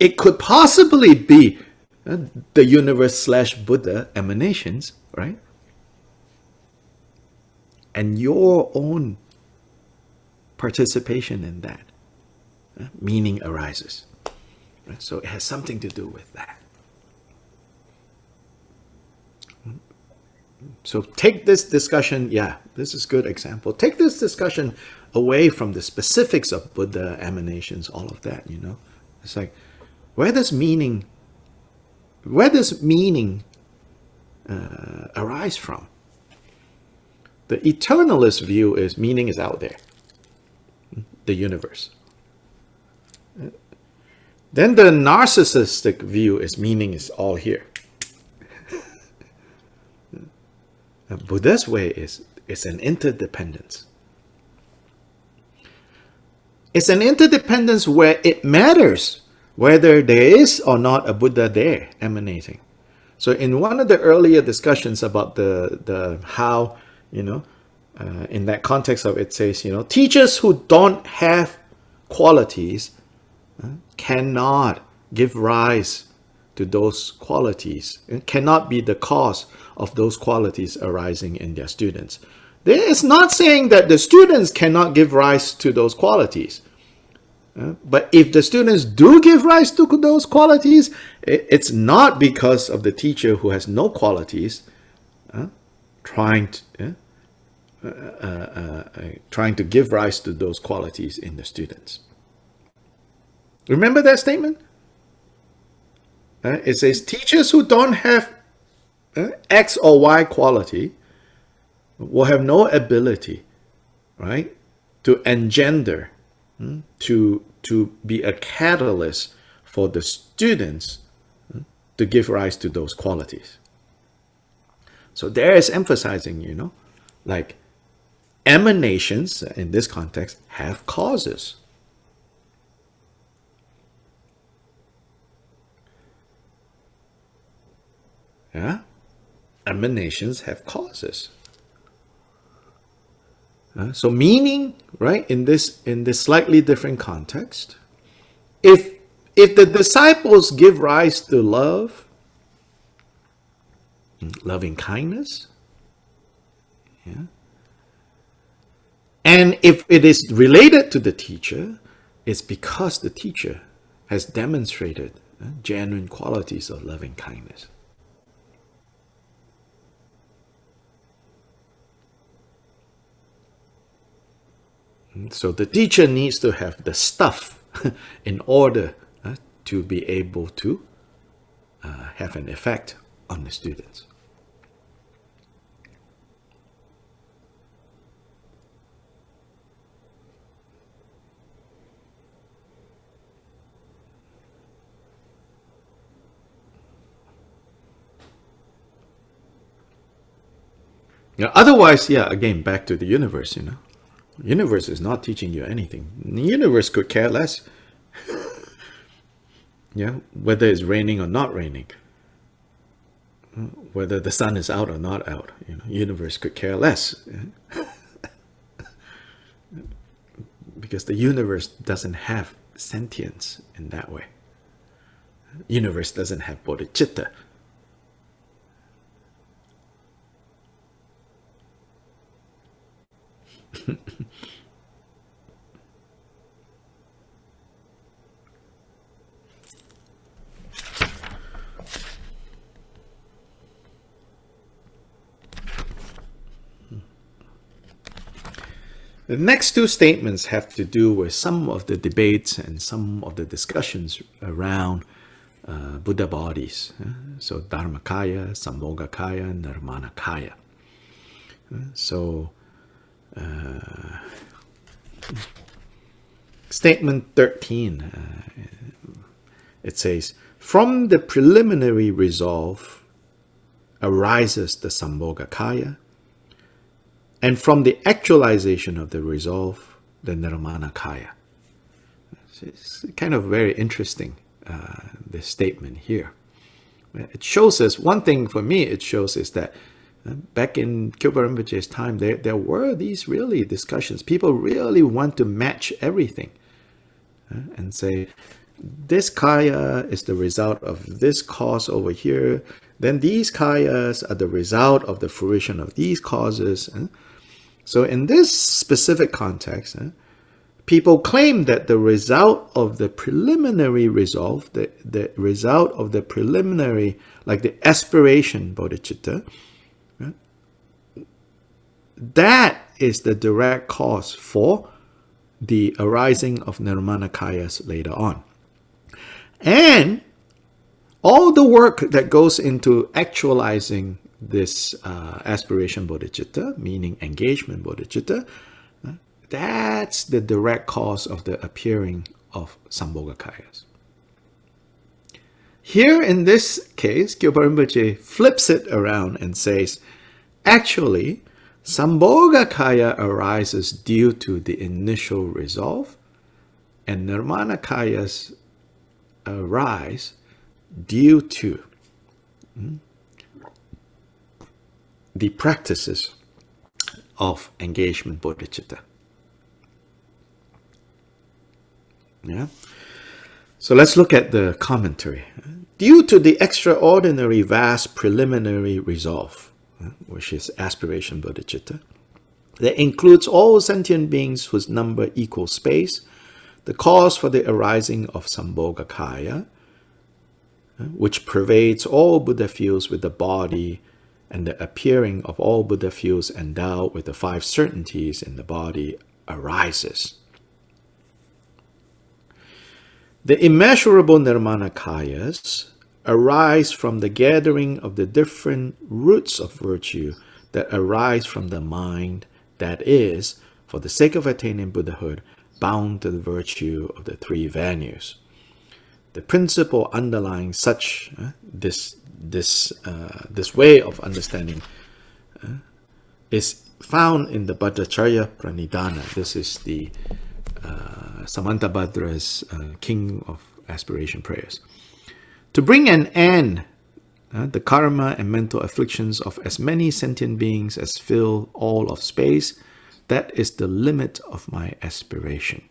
it could possibly be the universe / Buddha emanations, right? And your own participation in that meaning arises. Right? So it has something to do with that. So take this discussion, this is a good example. Take this discussion away from the specifics of Buddha emanations, all of that, It's like, where does meaning arise from? The eternalist view is meaning is out there, the universe. Then the narcissistic view is meaning is all here. Buddha's way is an interdependence. It's an interdependence where it matters whether there is or not a Buddha there emanating. So in one of the earlier discussions about the how, in that context of it says, teachers who don't have qualities cannot give rise to those qualities and cannot be the cause of those qualities arising in their students. It's not saying that the students cannot give rise to those qualities. But if the students do give rise to those qualities, it's not because of the teacher who has no qualities trying to give rise to those qualities in the students. Remember that statement? It says teachers who don't have X or Y quality will have no ability, right, to engender, to be a catalyst for the students to give rise to those qualities. So there is emphasizing, like emanations in this context have causes. Yeah, emanations have causes. So meaning, right, in this slightly different context, if the disciples give rise to love, loving kindness, yeah, and if it is related to the teacher, it's because the teacher has demonstrated genuine qualities of loving kindness. So the teacher needs to have the stuff in order to be able to have an effect on the students. Otherwise, again, back to the universe, The universe is not teaching you anything. The universe could care less. Whether it's raining or not raining. Whether the sun is out or not out. Universe could care less. Because the universe doesn't have sentience in that way. Universe doesn't have bodhicitta. The next two statements have to do with some of the debates and some of the discussions around Buddha bodies. So dharmakaya, sambhogkaya, nirmanakaya. So statement 13, it says, from the preliminary resolve arises the sambhogkaya, and from the actualization of the resolve, the nirmanakaya. It's kind of very interesting, this statement here. It shows us, one thing for me it shows is that back in Kyopo Rinpoche's time, there were these really discussions. People really want to match everything and say, this kaya is the result of this cause over here. Then these kayas are the result of the fruition of these causes. So in this specific context, people claim that the result of the preliminary resolve, the result of the preliminary, like the aspiration bodhicitta, that is the direct cause for the arising of nirmanakayas later on. And all the work that goes into actualizing this aspiration bodhicitta, meaning engagement bodhicitta, that's the direct cause of the appearing of sambhogkayas. Here in this case, Kyopo Rinpoche flips it around and says, actually, sambhogkaya arises due to the initial resolve, and nirmanakayas arise due to the practices of engagement bodhicitta. Yeah. So let's look at the commentary. Due to the extraordinary vast preliminary resolve, which is aspiration bodhicitta, that includes all sentient beings whose number equals space, the cause for the arising of sambhogkaya, which pervades all Buddha fields with the body, and the appearing of all Buddha fields endowed with the 5 certainties in the body arises. The immeasurable nirmanakayas arise from the gathering of the different roots of virtue that arise from the mind that is, for the sake of attaining Buddhahood, bound to the virtue of the 3 venues. The principle underlying such this way of understanding is found in the Bhattacharya Pranidhana. This is the Samantabhadra's king of aspiration prayers. To bring an end, the karma and mental afflictions of as many sentient beings as fill all of space, that is the limit of my aspiration.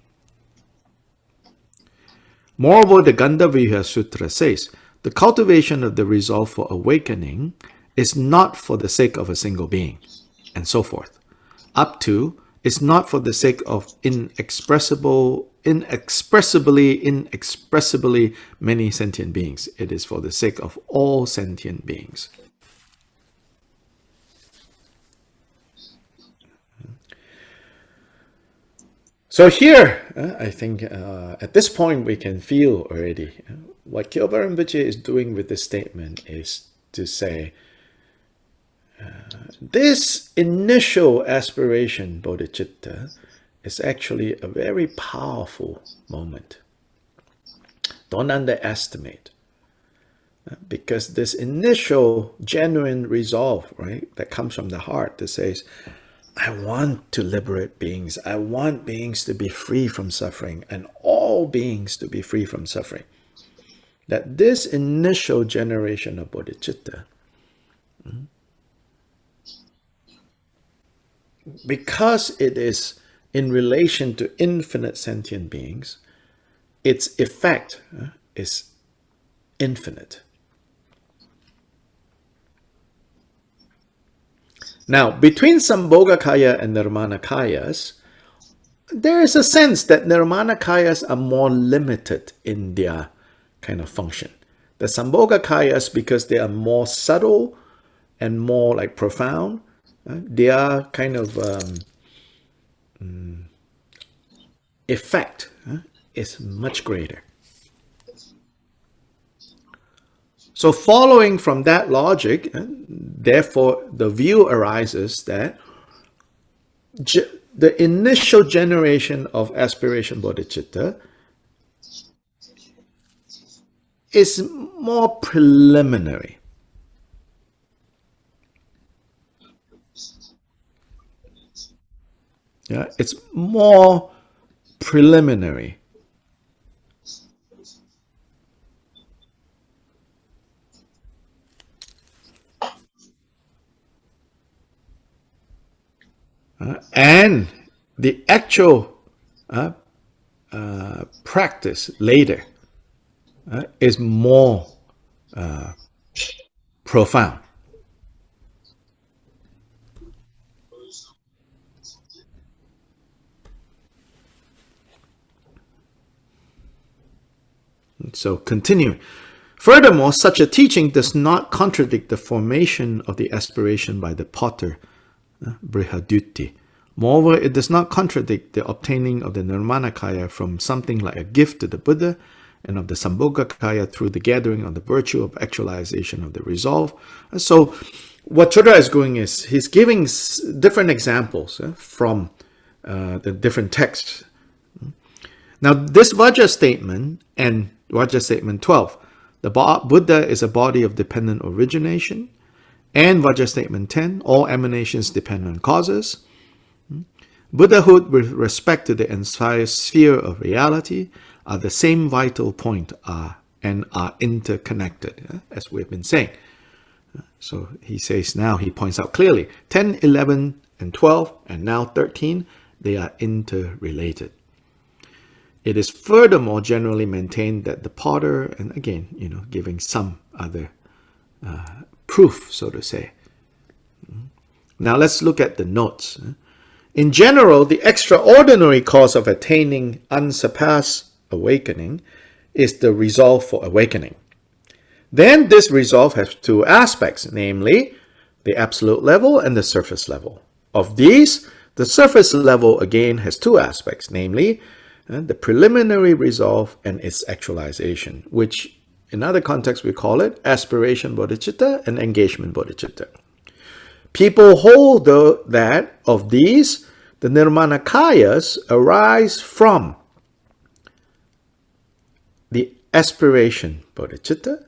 Moreover, the Gandhavriha Sutra says, the cultivation of the resolve for awakening is not for the sake of a single being, and so forth. Up to, is not for the sake of inexpressibly many sentient beings. It is for the sake of all sentient beings. So here, I think at this point we can feel already what Kyoba Rinpoche is doing with this statement is to say, this initial aspiration, bodhicitta, is actually a very powerful moment. Don't underestimate. Because this initial genuine resolve, right, that comes from the heart that says, I want to liberate beings. I want beings to be free from suffering and all beings to be free from suffering. That this initial generation of bodhicitta, because it is in relation to infinite sentient beings, its effect is infinite. Now, between sambhogkaya and nirmanakayas, there is a sense that nirmanakayas are more limited in their kind of function. The sambhogkayas, because they are more subtle and more like profound, their kind of effect is much greater. So following from that logic, therefore the view arises that the initial generation of aspiration bodhicitta is more preliminary. Yeah, it's more preliminary. And the actual practice later is more profound. So continuing. Furthermore, such a teaching does not contradict the formation of the aspiration by the potter, brihadutti. Moreover, it does not contradict the obtaining of the nirmanakaya from something like a gift to the Buddha, and of the sambhogkaya through the gathering of the virtue of actualization of the resolve. So what Chodra is doing is he's giving different examples from the different texts. Now this Vajra statement and Vajra statement 12, the Buddha is a body of dependent origination, and Vajra statement 10, all emanations depend on causes. Buddhahood with respect to the entire sphere of reality are the same vital point and are interconnected, as we've been saying. So he says now, he points out clearly, 10, 11, and 12, and now 13, they are interrelated. It is furthermore generally maintained that the potter, and again, giving some other proof, so to say. Now let's look at the notes. In general, the extraordinary cause of attaining unsurpassed awakening is the resolve for awakening. Then this resolve has two aspects, namely the absolute level and the surface level. Of these, the surface level again has two aspects, namely the preliminary resolve and its actualization, which in other contexts we call it aspiration bodhicitta and engagement bodhicitta. People hold that of these, the nirmanakayas arise from the aspiration bodhicitta,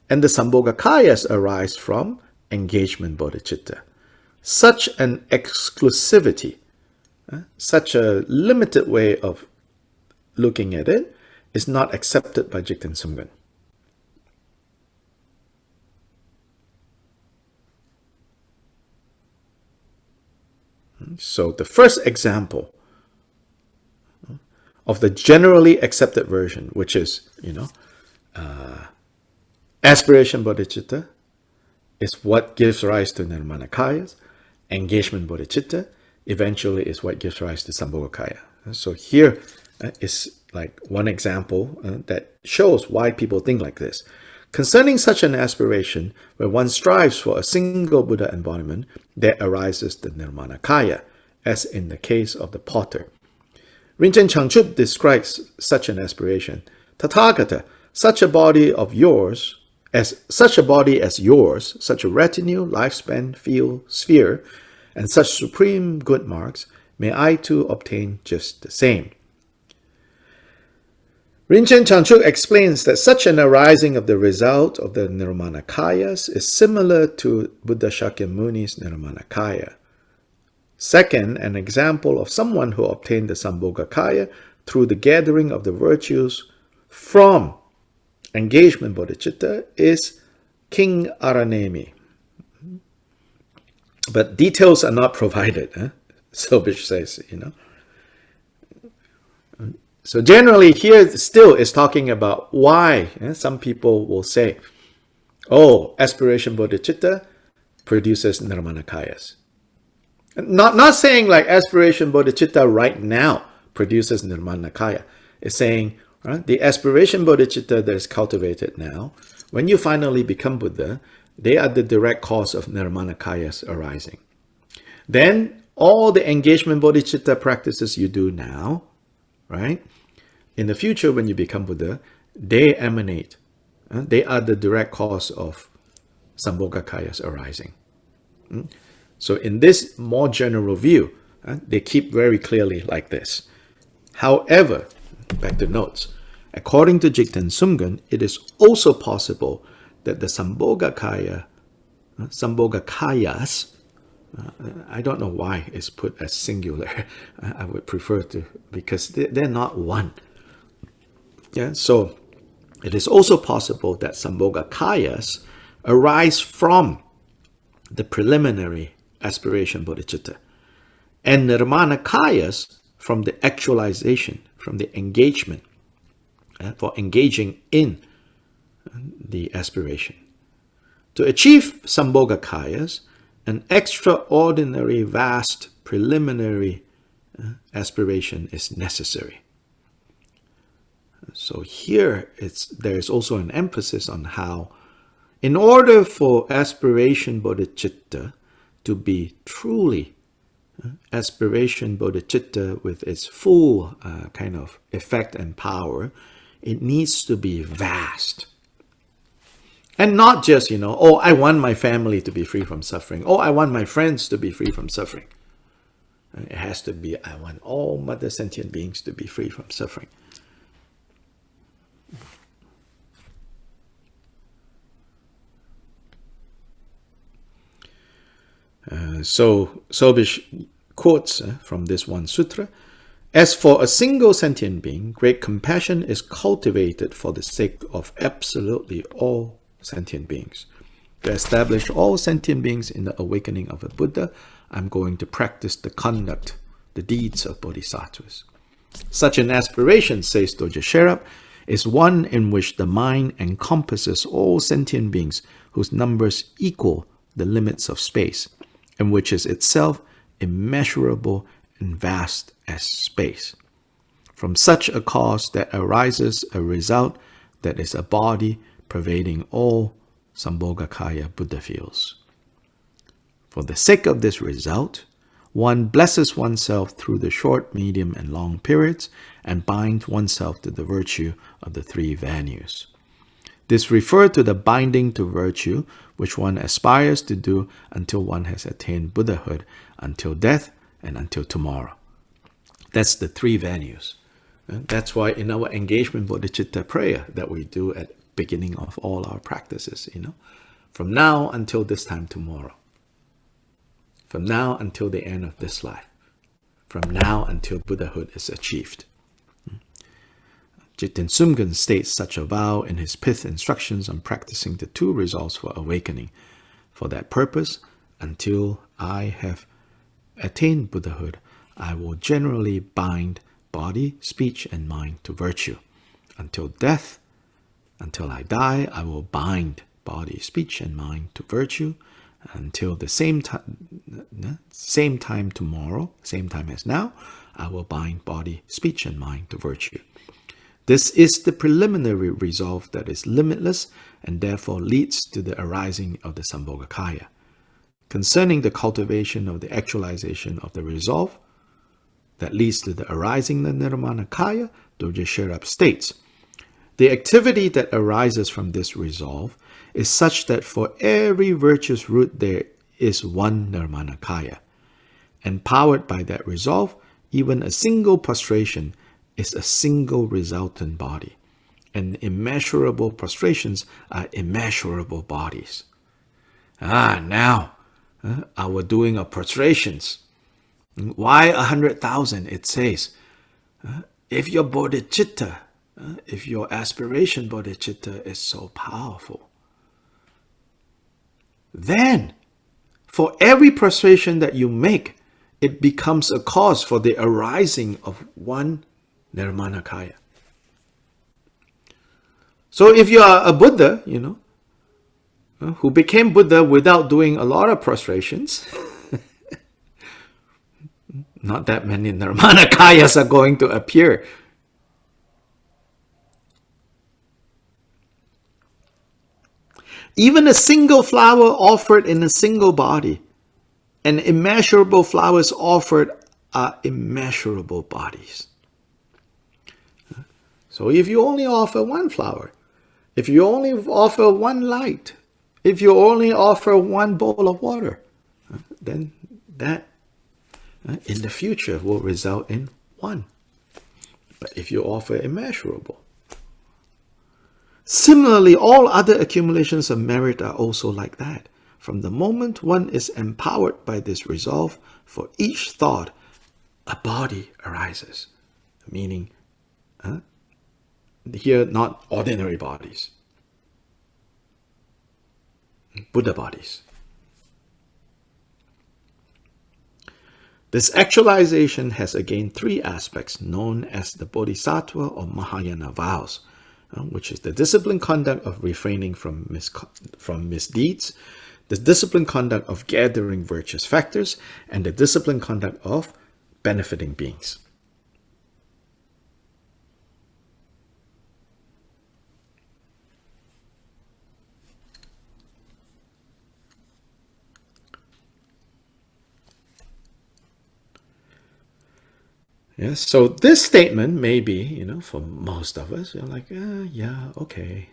and the sambhogkayas arise from engagement bodhicitta. Such an exclusivity, such a limited way of looking at it, is not accepted by Jigten Sumgön. So the first example of the generally accepted version, which is, aspiration bodhicitta, is what gives rise to nirmanakayas. Engagement bodhicitta eventually is what gives rise to sambhogkaya. So here is like one example that shows why people think like this. Concerning such an aspiration, where one strives for a single Buddha embodiment, there arises the nirmanakaya, as in the case of the potter. Rinchen Changchup describes such an aspiration. Tathagata, such a body as yours, such a retinue, lifespan, field, sphere, and such supreme good marks, may I too obtain just the same. Rinchen Changchup explains that such an arising of the result of the nirmanakayas is similar to Buddha Shakyamuni's nirmanakaya. Second, an example of someone who obtained the sambhogkaya through the gathering of the virtues from engagement bodhicitta is King Aranemi. But details are not provided, Sobish says, So generally here still is talking about why some people will say, oh, aspiration bodhicitta produces nirmanakayas. Not saying like aspiration bodhicitta right now produces nirmanakaya. It's saying the aspiration bodhicitta that is cultivated now, when you finally become Buddha, they are the direct cause of nirmanakayas arising. Then all the engagement bodhicitta practices you do now, right? In the future, when you become Buddha, they emanate. They are the direct cause of sambhogkayas arising. So in this more general view, they keep very clearly like this. However, back to notes, according to Jigten Sumgön, it is also possible that the sambhogkayas, I don't know why it's put as singular. I would prefer to, because they're not one. Yeah, so it is also possible that sambhogkayas arise from the preliminary aspiration bodhicitta, and nirmanakayas from the actualization, from the engagement, for engaging in the aspiration. To achieve sambhogkayas, an extraordinary vast preliminary aspiration is necessary. So here there is also an emphasis on how, in order for aspiration bodhicitta to be truly aspiration bodhicitta with its full kind of effect and power, it needs to be vast. And not just, oh, I want my family to be free from suffering. Oh, I want my friends to be free from suffering. It has to be, I want all mother sentient beings to be free from suffering. So Sobish quotes from this one sutra, as for a single sentient being, great compassion is cultivated for the sake of absolutely all sentient beings. To establish all sentient beings in the awakening of a Buddha, I'm going to practice the conduct, the deeds of bodhisattvas. Such an aspiration, says Doja Sherab, is one in which the mind encompasses all sentient beings whose numbers equal the limits of space, and which is itself immeasurable and vast as space. From such a cause that arises a result that is a body pervading all sambhogkaya Buddha fields. For the sake of this result, one blesses oneself through the short, medium, and long periods and binds oneself to the virtue of the three venues. This refers to the binding to virtue which one aspires to do until one has attained Buddhahood, until death, and until tomorrow. That's the three venues. That's why in our engagement bodhicitta prayer that we do at the beginning of all our practices, from now until this time tomorrow. From now until the end of this life. From now until Buddhahood is achieved. Jiten Sumgön states such a vow in his pith instructions on practicing the two resolves for awakening. For that purpose, until I have attained Buddhahood, I will generally bind body, speech, and mind to virtue. Until death, until I die, I will bind body, speech, and mind to virtue. Until the same time tomorrow, same time as now, I will bind body, speech, and mind to virtue. This is the preliminary resolve that is limitless and therefore leads to the arising of the sambhogkaya. Concerning the cultivation of the actualization of the resolve that leads to the arising of the nirmanakaya, Dorje Sherab states, the activity that arises from this resolve is such that for every virtuous root there is one nirmanakaya. Empowered by that resolve, even a single prostration is a single resultant body, and immeasurable prostrations are immeasurable bodies. Now, our doing of prostrations. Why 100,000? It says, if your bodhicitta, if your aspiration bodhicitta is so powerful, then for every prostration that you make, it becomes a cause for the arising of one nirmanakaya. So if you are a Buddha, who became Buddha without doing a lot of prostrations, not that many nirmanakayas are going to appear. Even a single flower offered in a single body and immeasurable flowers offered are immeasurable bodies. So if you only offer one flower, if you only offer one light, if you only offer one bowl of water, then that in the future will result in one. But if you offer immeasurable. Similarly, all other accumulations of merit are also like that. From the moment one is empowered by this resolve, for each thought, a body arises. Meaning, here not ordinary bodies, Buddha bodies. This actualization has again three aspects known as the Bodhisattva or Mahayana vows, which is the disciplined conduct of refraining from misdeeds, the disciplined conduct of gathering virtuous factors, and the disciplined conduct of benefiting beings. Yes, so this statement may be, for most of us, you're like, yeah, okay.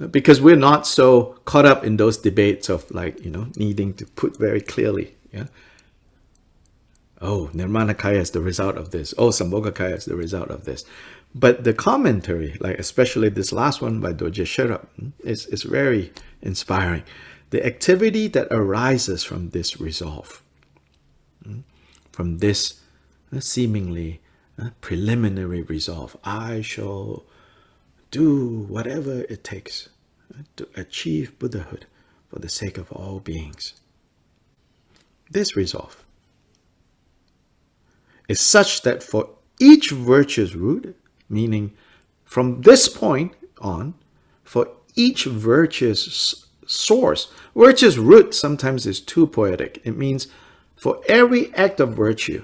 Because we're not so caught up in those debates of needing to put very clearly, oh, nirmanakaya is the result of this. Oh, sambhogkaya is the result of this. But the commentary, like especially this last one by Dorje Sherab, is very inspiring. The activity that arises from this resolve, from this seemingly preliminary resolve, I shall do whatever it takes to achieve Buddhahood for the sake of all beings. This resolve is such that for each virtuous root, meaning from this point on, for each virtuous source, virtuous root sometimes is too poetic. It means For every act of virtue,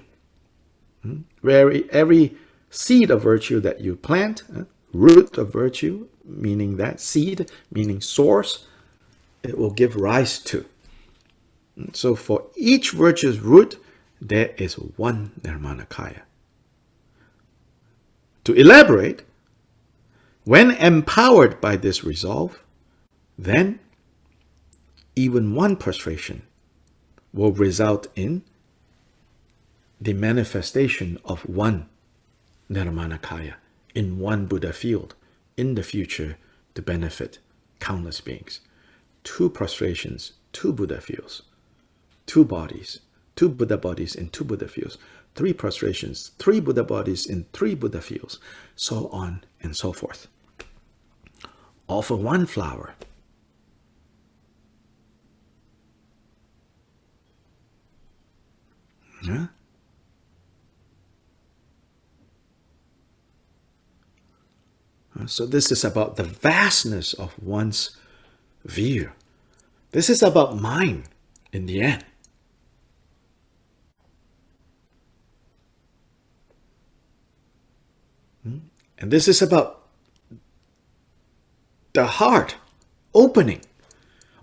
every seed of virtue that you plant, root of virtue, meaning that seed, meaning source, it will give rise to. So for each virtue's root, there is one nirmanakaya. To elaborate, when empowered by this resolve, then even one prostration will result in the manifestation of one nirmanakaya in one Buddha field in the future to benefit countless beings. 2 prostrations, 2 Buddha fields, 2 bodies, 2 Buddha bodies in 2 Buddha fields, 3 prostrations, 3 Buddha bodies in 3 Buddha fields, so on and so forth. All for one flower. Yeah? So this is about the vastness of one's view. This is about mind in the end. And this is about the heart opening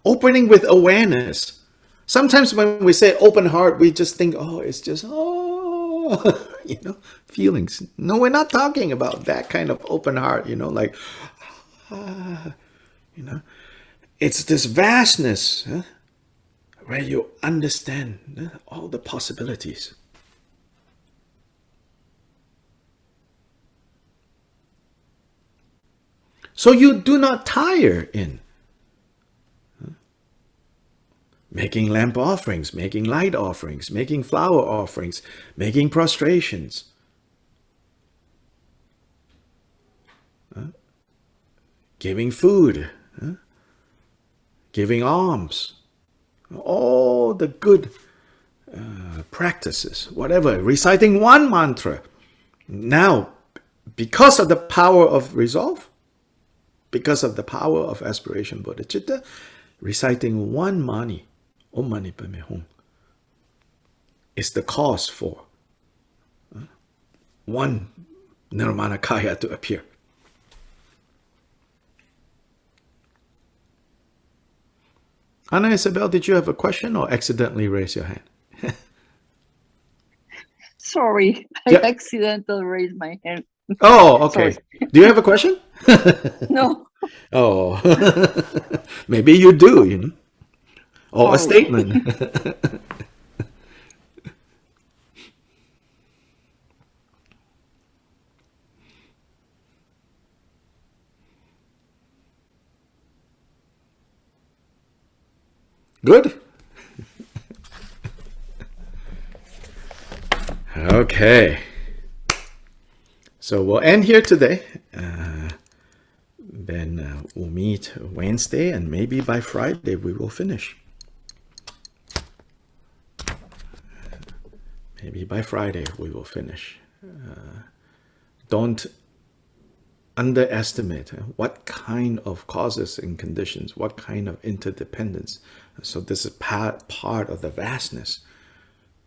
with awareness. Sometimes when we say open heart, we just think, oh, it's just, feelings. No, we're not talking about that kind of open heart, like, it's this vastness where you understand all the possibilities. So you do not tire in making lamp offerings, making light offerings, making flower offerings, making prostrations. Giving food, giving alms, all the good practices, whatever, reciting one mantra. Now, because of the power of resolve, because of the power of aspiration bodhicitta, reciting one mani, Om Mani Padme Hum, is the cause for one nirmanakaya to appear. Anna Isabel, did you have a question or accidentally raise your hand? Sorry, Yep. I accidentally raised my hand. Oh, okay. Sorry. Do you have a question? No. Oh, maybe you do, or a Sorry. statement. Good. Okay. So we'll end here today. Then we'll meet Wednesday, and maybe by Friday we will finish. Maybe by Friday we will finish. Don't underestimate what kind of causes and conditions, what kind of interdependence. So this is part of the vastness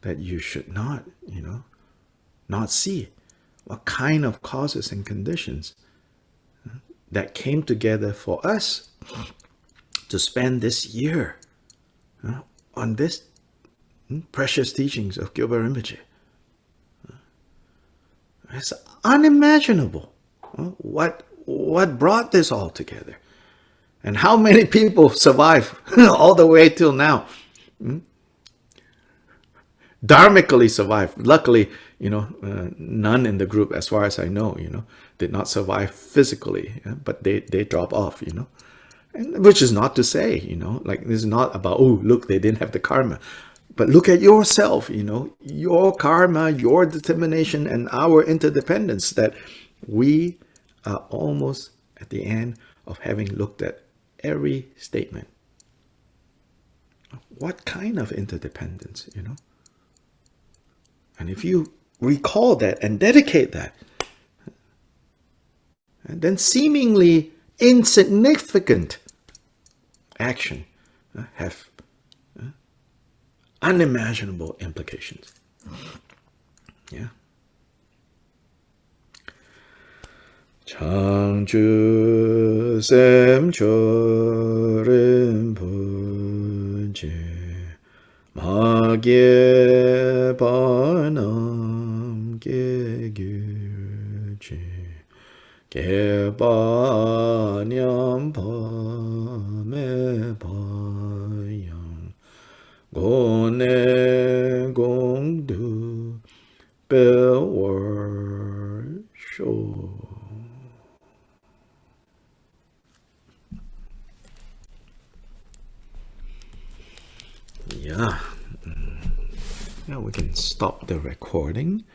that you should not, not see. What kind of causes and conditions that came together for us to spend this year on this precious teachings of Gilbert Rinpoche. It's unimaginable what brought this all together, and how many people survive all the way till now. Dharmically survive. Luckily, none in the group, as far as I know, did not survive physically, but they drop off, and which is not to say, like this is not about, oh, look, they didn't have the karma. But look at yourself, your karma, your determination, and our interdependence, that we are almost at the end of having looked at every statement. What kind of interdependence, And if you recall that and dedicate that, and then seemingly insignificant action have unimaginable implications. Yeah. Changchu sem chorim punje magye panam ge gyuche ge pa nyam pa me pa yang go ne gong du be wor sho. Yeah. Now we can stop the recording.